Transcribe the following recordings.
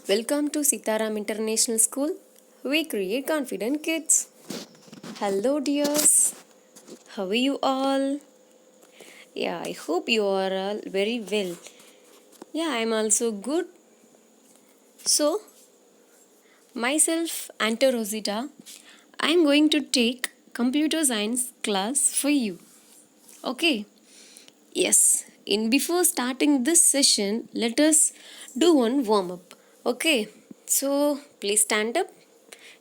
Welcome to Sitaram International School. We create confident kids. Hello, dears. How are you all? Yeah, I hope you are all very well. Yeah, I'm also good. So, myself, Anto Rosita, I'm going to take computer science class for you. Okay? Yes. In before starting this session, let us do one warm up. Okay? So, please stand up.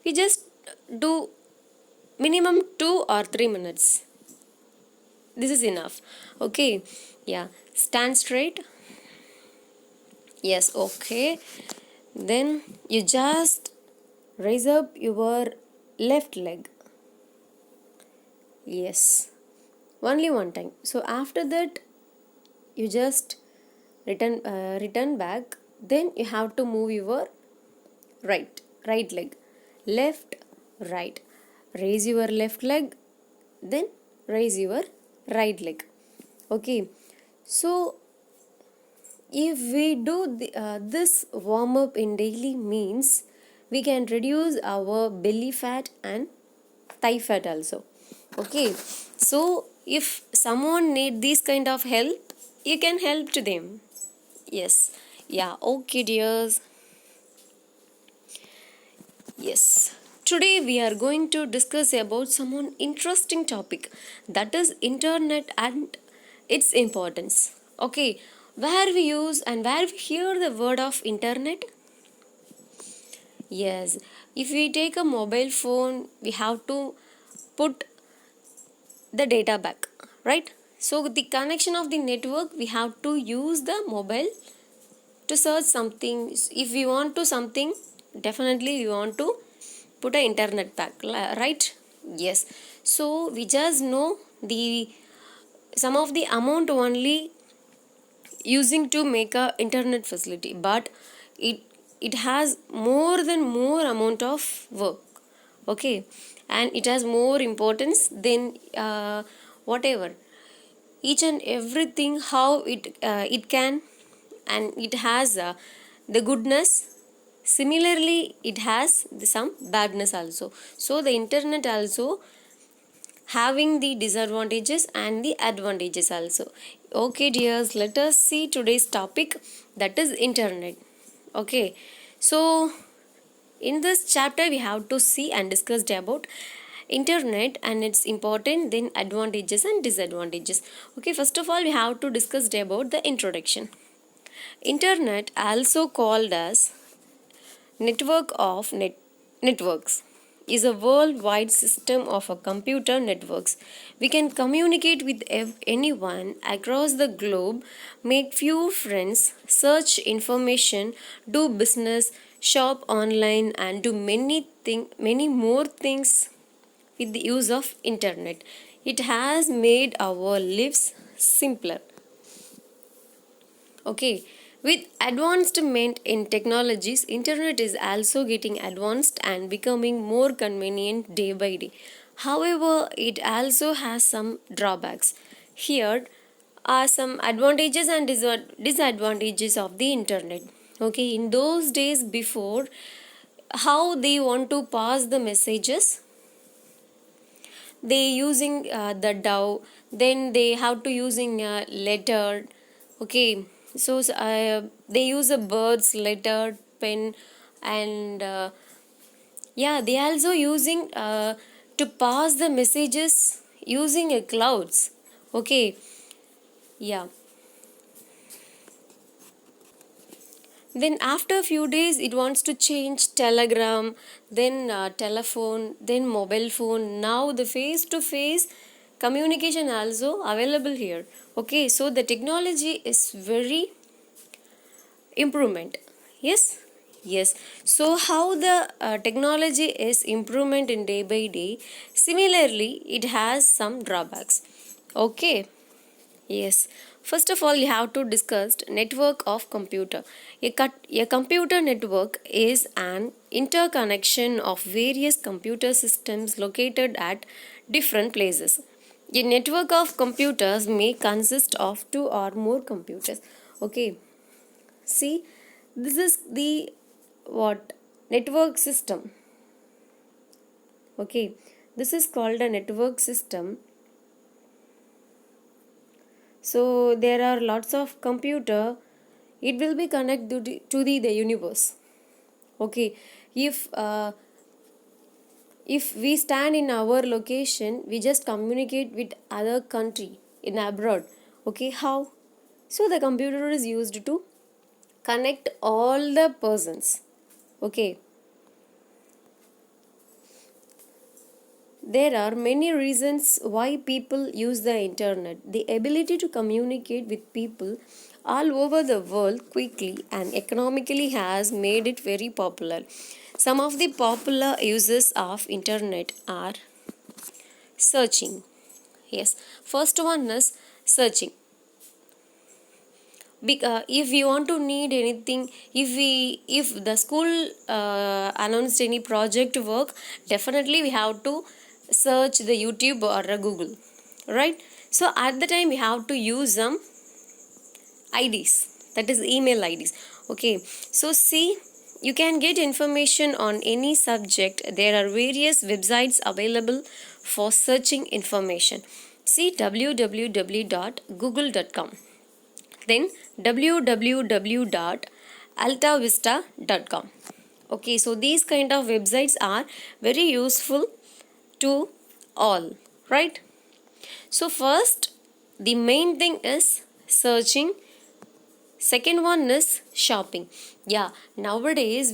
We just do minimum 2 or 3 minutes. This is enough. Okay. Yeah. Stand straight. Yes. Okay. Then you just raise up your left leg. Yes. Only one time. So after that, you just return back. Then you have to move your right leg, left, right. Raise your left leg, then raise your right leg. Okay. So if we do this warm up in daily means, we can reduce our belly fat and thigh fat also. Okay. So if someone need this kind of help, you can help to them. Yes. Yeah. Okay, dears. Yes. Today we are going to discuss about some interesting topic, that is internet and its importance. Okay, where we use and where we hear the word of internet. Yes, if we take a mobile phone, we have to put the data back, right? So the connection of the network, we have to use the mobile to search something. If we want to something, definitely we want to put a internet pack, right? Yes. So we just know the some of the amount only using to make a internet facility, but it it has more amount of work. Okay. And it has more importance than whatever each and everything, how it can, and it has the goodness. Similarly, it has some badness also. So the internet also having the disadvantages and the advantages also. Okay, dears, let us see today's topic, that is internet. Okay, so in this chapter we have to see and discuss about internet and its important, then advantages and disadvantages. Okay, first of all we have to discuss about the introduction. Internet, also called as network of networks, is a worldwide system of a computer networks. We can communicate with anyone across the globe, make few friends, search information, do business, shop online, and do many more things with the use of internet. It has made our lives simpler. Okay, with advancement in technologies, internet is also getting advanced and becoming more convenient day by day. However, it also has some drawbacks. Here are some advantages and disadvantages of the internet. Okay, in those days before, how they want to pass the messages, they using the DAO, then they have to using a letter. Okay, so they use a bird's letter pen, and yeah, they also using to pass the messages using a clouds. Okay, yeah. Then after a few days, it wants to change Telegram, then telephone, then mobile phone. Now the face-to-face communication also available here. Okay, so the technology is very improvement. Yes, yes. So how the technology is improvement in day by day. Similarly, it has some drawbacks. Okay. Yes. First of all, you have to discuss network of computer. A computer network is an interconnection of various computer systems located at different places. A network of computers may consist of two or more computers. Okay. See, this is the what network system. Okay, this is called a network system. So there are lots of computer. It will be connected to the universe. Okay, if we stand in our location, we just communicate with other country in abroad. Okay, how? So the computer is used to connect all the persons. Okay, there are many reasons why people use the internet. The ability to communicate with people all over the world quickly and economically has made it very popular. Some of the popular uses of internet are searching. Yes, first one is searching. If we want to need anything, if the school announced any project work, definitely we have to search the YouTube or a Google, right? So at the time we have to use some IDs, that is email IDs. Okay, so see, you can get information on any subject. There are various websites available for searching information. See www.google.com, then www.altavista.com. Okay, so these kind of websites are very useful to all, right? So first, the main thing is searching. Second one is shopping. Yeah, nowadays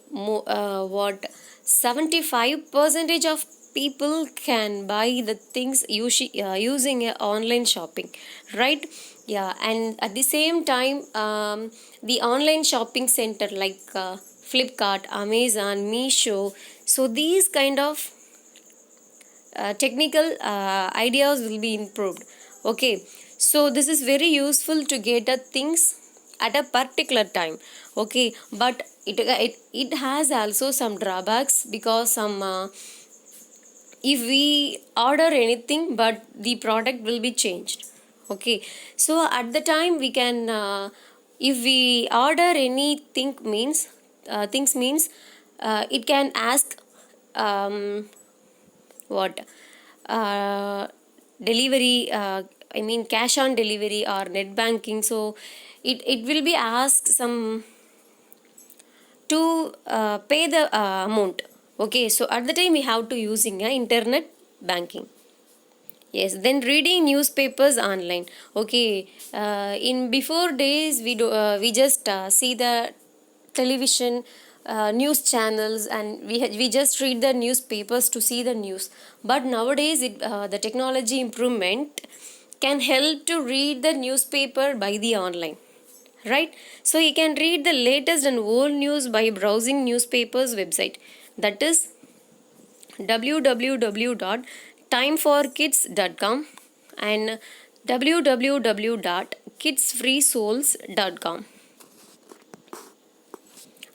what 75% of people can buy the things using online shopping, right? Yeah, and at the same time, the online shopping center like Flipkart, Amazon, Meesho. So these kind of technical ideas will be improved. Okay, so this is very useful to get the things at a particular time. Okay, but it has also some drawbacks, because some if we order anything but the product will be changed. Okay, so at the time we can if we order anything means things means it can ask what delivery, I mean cash on delivery or net banking. So it will be asked some to pay the amount. Okay, so at the time we have to using internet banking. Yes, then reading newspapers online. Okay, in before days we just see the television news channels, and we just read the newspapers to see the news. But nowadays the technology improvement can help to read the newspaper by the online, right? So you can read the latest and old news by browsing newspapers website, that is www.timeforkids.com and www.kidsfreesouls.com.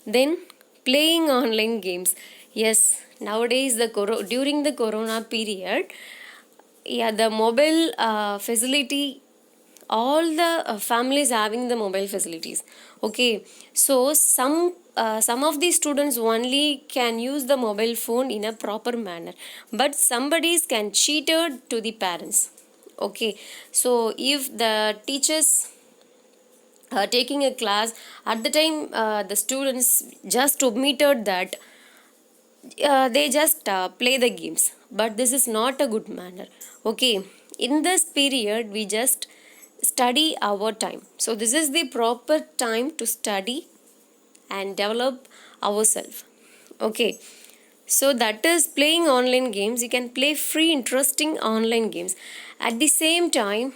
Then playing online games. Yes, nowadays during the corona period, yeah, the mobile facility, all the families having the mobile facilities. Okay, so some of the students only can use the mobile phone in a proper manner, but somebody can cheated to the parents. Okay, so if the teachers taking a class, at the time the students just omitted that, they just play the games, but this is not a good manner. Okay, in this period we just study our time. So this is the proper time to study and develop ourselves. Okay, so that is playing online games. You can play free interesting online games. At the same time,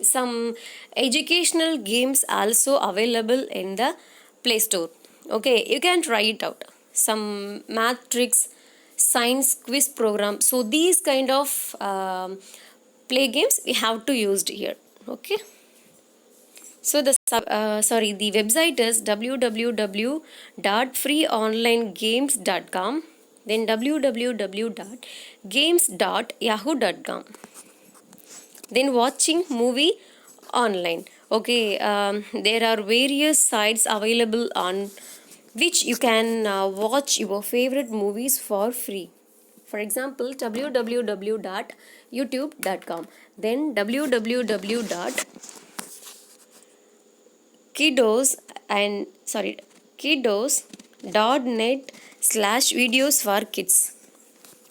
some educational games also available in the Play Store. Okay, you can try it out. Some math tricks, science quiz program. So these kind of play games we have to use here. Okay, so the website is www.freeonlinegames.com, then www.games.yahoo.com. Then watching movie online. Okay, there are various sites available on which you can watch your favorite movies for free. For example, www.youtube.com, then www.kiddos and sorry kiddos.net/videos for kids.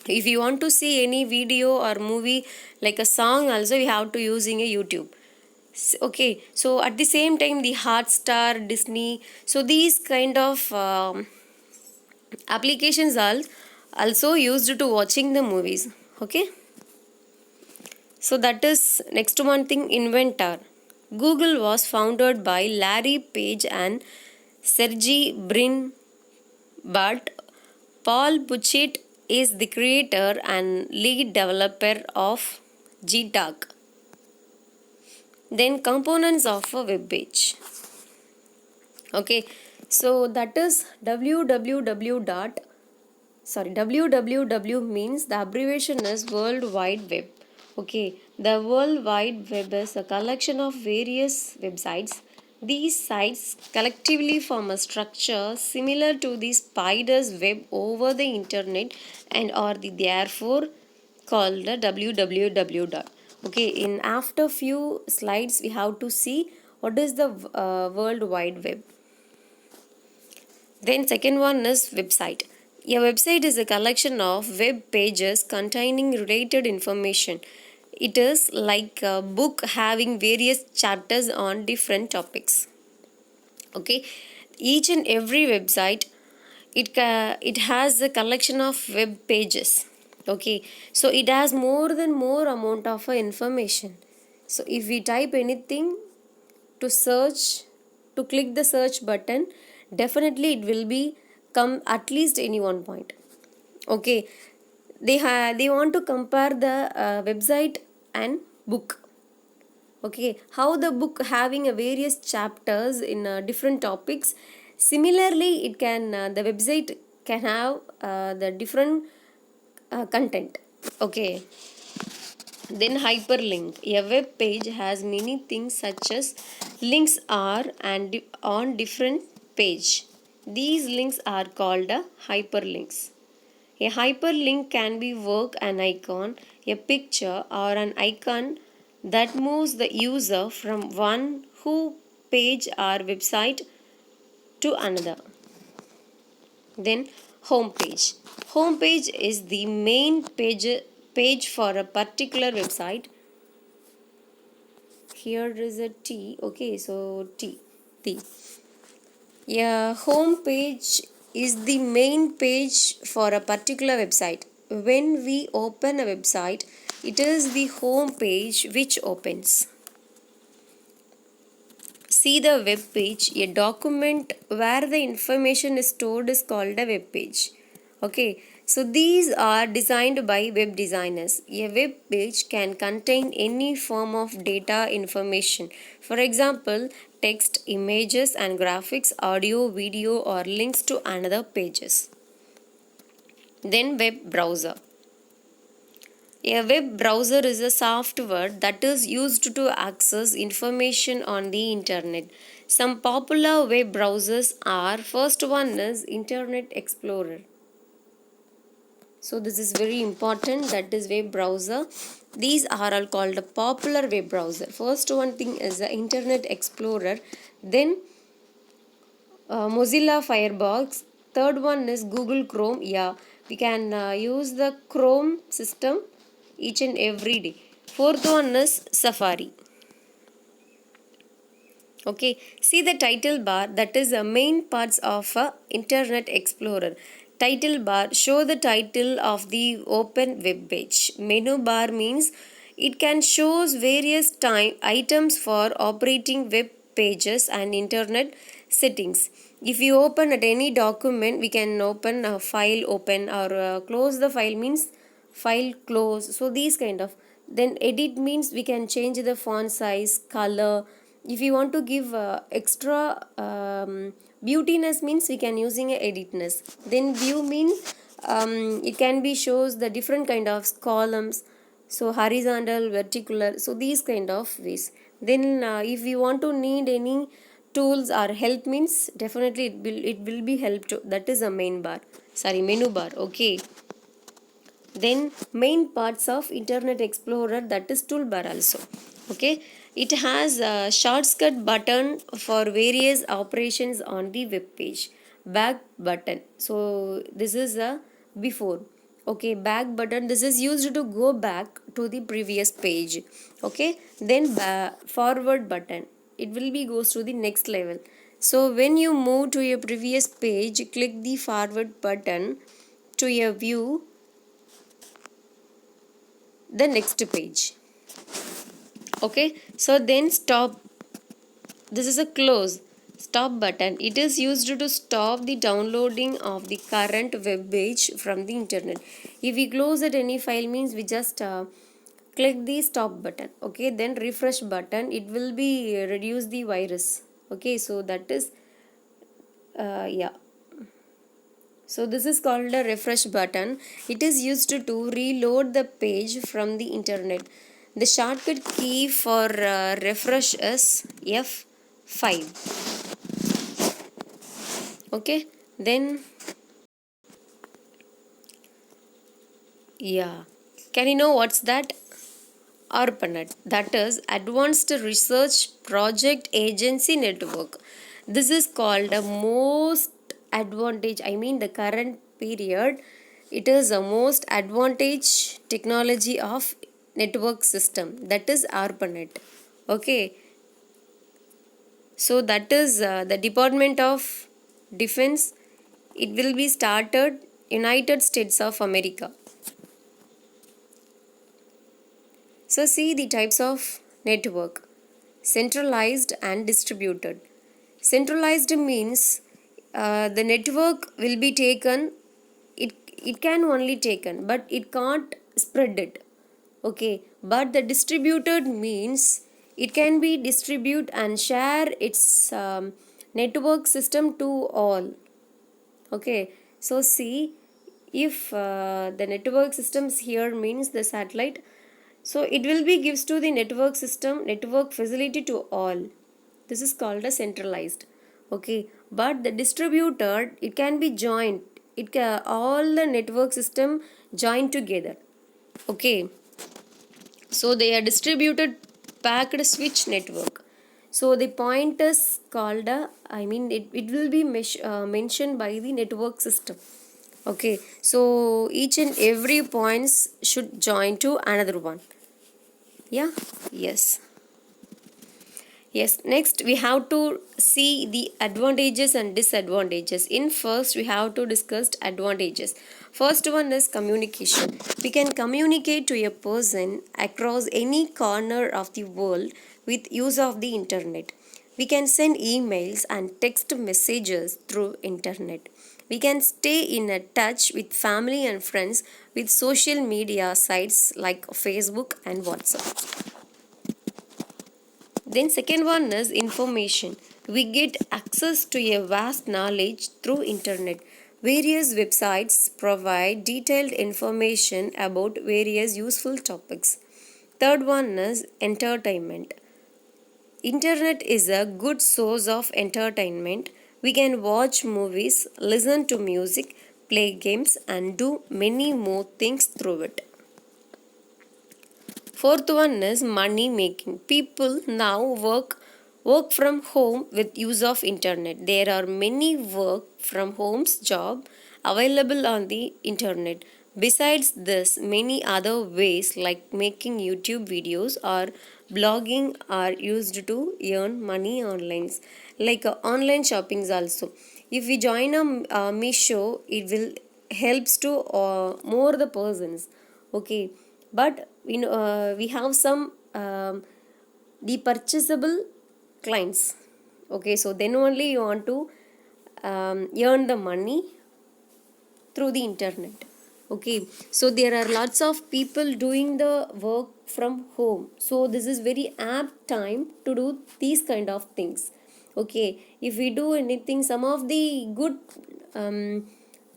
If you want to see any video or movie like a song also, you have to using a YouTube. Okay, so at the same time the Hotstar, Disney, so these kind of applications are also used to watching the movies. Okay, so that is next one thing, inventor. Google was founded by Larry Page and Sergey Brin, but Paul Buchheit is the creator and lead developer of GTalk. Then components of a web page. Okay, so that is www dot www means the abbreviation is World Wide Web. Okay, the World Wide Web is a collection of various websites. These sites collectively form a structure similar to the spider's web over the internet and are therefore called the www dot. Okay, in after few slides we have to see what is the World Wide Web. Then second one is website. A website is a collection of web pages containing related information. It is like a book having various chapters on different topics. Okay, each and every website it has a collection of web pages. Okay, so it has more amount of information. So if we type anything to search, to click the search button, definitely it will be come at least any one point. Okay, they want to compare the website and book. Okay, how the book having a various chapters in different topics, similarly it can the website can have the different content. Okay, then hyperlink. A web page has many things such as links are and on different page. These links are called hyperlinks. A hyperlink can be work an icon, a picture or an icon that moves the user from one who page or website to another. Then home page. Home page is the main page for a particular website. Here is a T. Okay, so T. Yeah, home page is the main page for a particular website. When we open a website, it is the home page which opens. See the web page, a document where the information is stored is called a web page. Okay, so these are designed by web designers. A web page can contain any form of data information. For example, text, images and graphics, audio, video or links to another pages. Then web browser. A web browser is a software that is used to access information on the internet. Some popular web browsers are, first one is Internet Explorer. So this is very important, that is web browser. These are all called a popular web browser. First one thing is the Internet Explorer, then Mozilla Firefox, third one is Google Chrome. Yeah, we can use the Chrome system each and every day. Fourth one is Safari. Okay, see the title bar, that is the main parts of Internet Explorer. Title bar show the title of the open web page. Menu bar means it can shows various items for operating web pages and internet settings. If you open at any document, we can open a file open or close the file means file close. So these kind of. Then edit means we can change the font size, color. If you want to give extra beautiness means we can using a editness. Then view means it can be shows the different kind of columns, so horizontal, vertical, so these kind of ways. Then if we want to need any tools or help means definitely it will be help to, that is a menu bar. Okay, then main parts of internet explorer, that is toolbar also. Okay, it has a shortcut button for various operations on the web page. Back button, so this is a before. Okay, back button, this is used to go back to the previous page. Okay, then forward button, it will be goes to the next level. So when you move to your previous page, click the forward button to your view the next page. Okay, so then stop, this is a close. Stop button, it is used to stop the downloading of the current web page from the internet. If we close at any file means we just click the stop button. Okay, then refresh button, it will be reduce the virus. Okay, so that is yeah, so this is called a refresh button. It is used to reload the page from the internet. The shortcut key for refresh is F5. Okay, then yeah, can you know what's that? ARPANET, that is Advanced Research Project Agency Network. This is called a most advantage, I mean the current period, it is a most advantage technology of network system, that is ARPANET. Okay, so that is the Department of Defense, it will be started United States of America. So see the types of network: centralized and distributed. Centralized means the network will be taken, it can only taken but it can't spread it. Okay, but the distributed means it can be distribute and share its network system to all. Okay, so see, if the network systems here means the satellite, so it will be gives to the network system network facility to all. This is called a centralized. Okay, but the distributed, it can be joined, it can, all the network system joined together. Okay, so they are distributed packed switch network. So the point is called a, I mean it will be mentioned by the network system. Okay, so each and every points should join to another one. Yeah, yes. Yes, next we have to see the advantages and disadvantages. In first, we have to discuss advantages. First one is communication. We can communicate to a person across any corner of the world with use of the internet. We can send emails and text messages through internet. We can stay in a touch with family and friends with social media sites like Facebook and WhatsApp. Then second one is information. We get access to a vast knowledge through internet. Various websites provide detailed information about various useful topics. Third one is entertainment. Internet is a good source of entertainment. We can watch movies, listen to music, play games and do many more things through it. Fourth one is money making. People now work from home with use of internet. There are many work from homes job available on the internet. Besides this, many other ways like making YouTube videos or blogging are used to earn money online. Like online shoppings also. If we join a Meesho, it will helps to more the persons. Okay, but we have some the purchasable clients. Okay, so then only you want to earn the money through the internet. Okay, so there are lots of people doing the work from home, so this is very apt time to do these kind of things. Okay, if we do anything, some of the good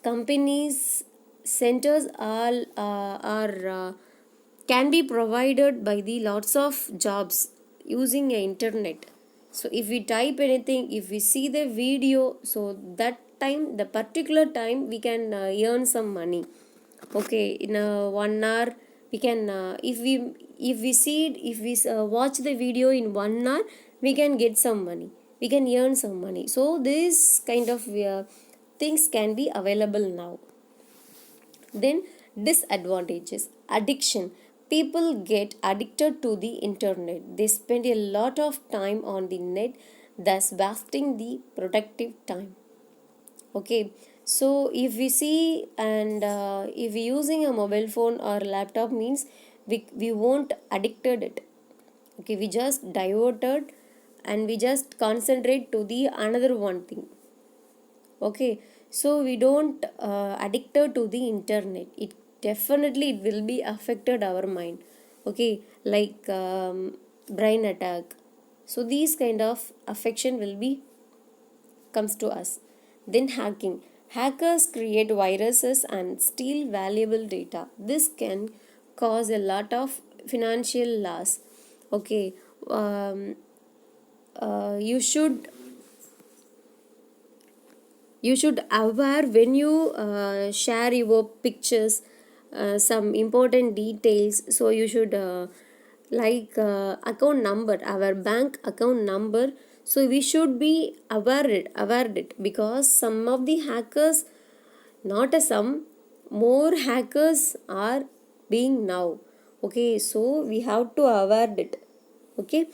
companies centers are can be provided by the lots of jobs using a internet. So if we type anything, if we see the video, so that time, the particular time, we can earn some money. Okay, in a 1 hour we can if we see it, if we watch the video in 1 hour, we can get some money, we can earn some money. So this kind of things can be available now. Then disadvantages, addiction. People get addicted to the internet. They spend a lot of time on the net, thus wasting the productive time. Okay, so if we see and if we using a mobile phone or laptop means we won't addicted it. Okay, we just diverted and we just concentrate to the another one thing. Okay, so we don't addicted to the internet, it definitely it will be affected our mind. Okay, like brain attack. So these kind of affection will be comes to us. Then hacking. Hackers create viruses and steal valuable data. This can cause a lot of financial loss. Okay, um, you should aware when you share your pictures, some important details. So you should like account number, our bank account number. So we should be aware it, because some of the hackers, not a some, more hackers are being now. Okay, so we have to aware it. Okay,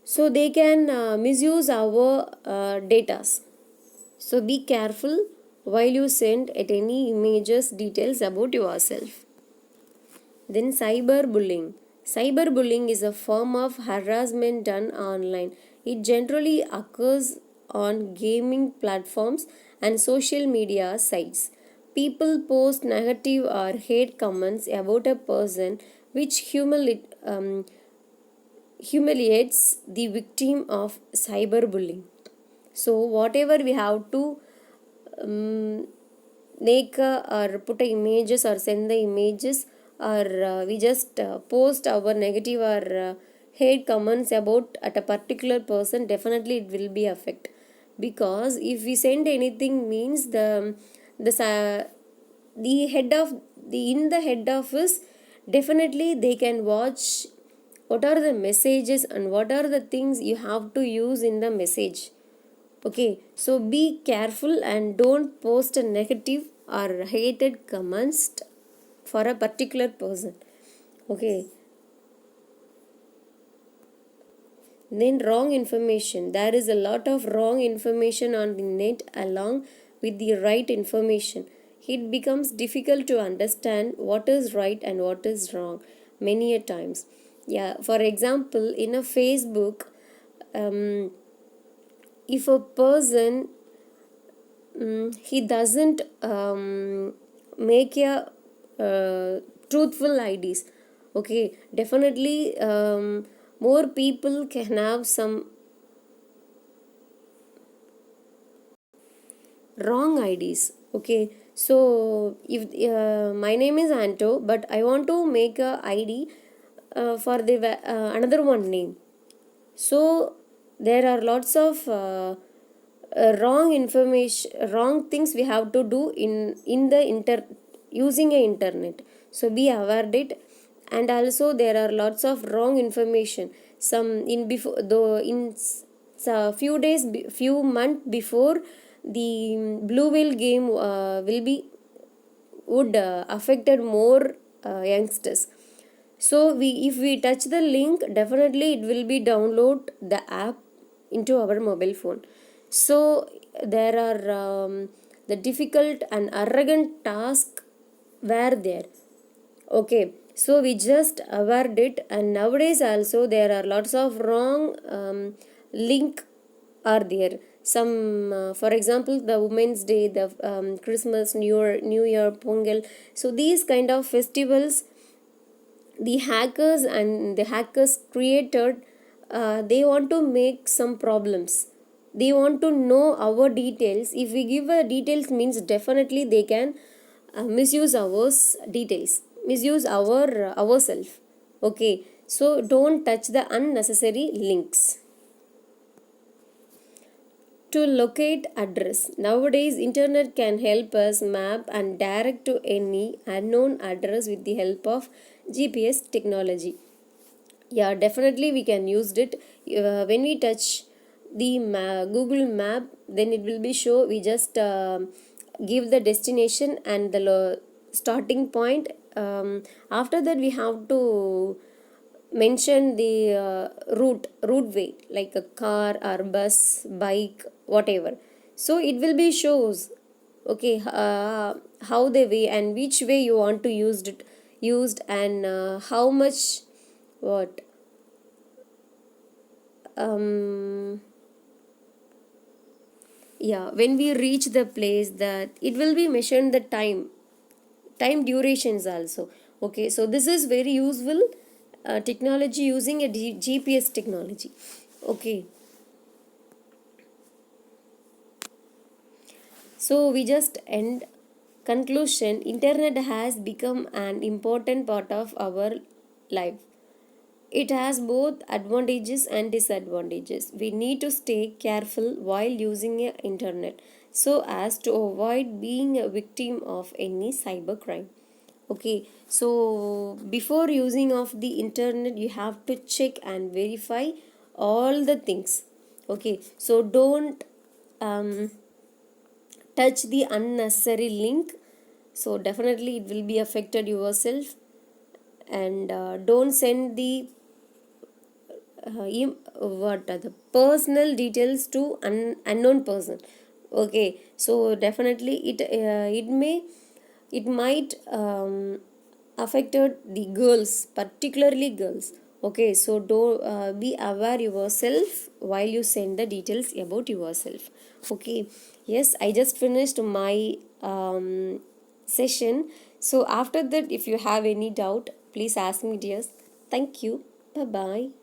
so they can misuse our datas. So be careful while you send at any images details about yourself. Then cyberbullying. Cyberbullying is a form of harassment done online. It generally occurs on gaming platforms and social media sites. People post negative or hate comments about a person, which humiliates the victim of cyberbullying. So whatever we have to make or put images or send the images, or we just post our negative or hate comments about at a particular person, definitely it will be affect. Because if we send anything means the head of the in the head office, definitely they can watch what are the messages and what are the things you have to use in the message. Okay, so be careful and don't post a negative or hated comments for a particular person. Okay, then wrong information. There is a lot of wrong information on the net along with the right information. It becomes difficult to understand what is right and what is wrong many a times. Yeah, for example, in a Facebook, if a person he doesn't make a truthful IDs. Okay, definitely more people can have some wrong IDs. Okay, so if my name is Anto, but I want to make a ID for the another one name. So there are lots of wrong information, wrong things we have to do in the using a internet. So be aware of it. And also there are lots of wrong information. Some in before though in a few days, few months before, the blue whale game will be would affected more youngsters. So we if we touch the link, definitely it will be download the app into our mobile phone. So there are the difficult and arrogant task were there. Okay, so we just aware it. And nowadays also there are lots of wrong link are there. Some for example, the Women's Day, the Christmas, New Year, Pongal. So these kind of festivals, the hackers created, they want to make some problems. They want to know our details. If we give a details means, definitely they can misuse our details, misuse ourselves. Okay, so don't touch the unnecessary links. to locate address. Nowadays internet can help us map and direct to any unknown address with the help of GPS technology. Yeah, definitely we can use it. When we touch the Google map, then it will be show. We just give the destination and the starting point. After that we have to mention the route way, like a car or bus, bike, whatever. So it will be shows, okay, how the way and which way you want to used, and how much, what, um yeah, when we reach the place, that it will be mentioned the time durations also. Okay, so this is very useful technology using a GPS technology. Okay, so we just end. Conclusion: internet has become an important part of our life. It has both advantages and disadvantages. We need to stay careful while using the internet so as to avoid being a victim of any cybercrime. Okay, so before using of the internet, you have to check and verify all the things. Okay, so don't um, touch the unnecessary link. So definitely it will be affected yourself. And don't send the what are the personal details to unknown person. Okay, so definitely it might affected the girls, particularly girls. Okay, so do be aware yourself while you send the details about yourself. Okay, yes, I just finished my session. So after that, if you have any doubt, please ask me, dears. Thank you. Bye bye.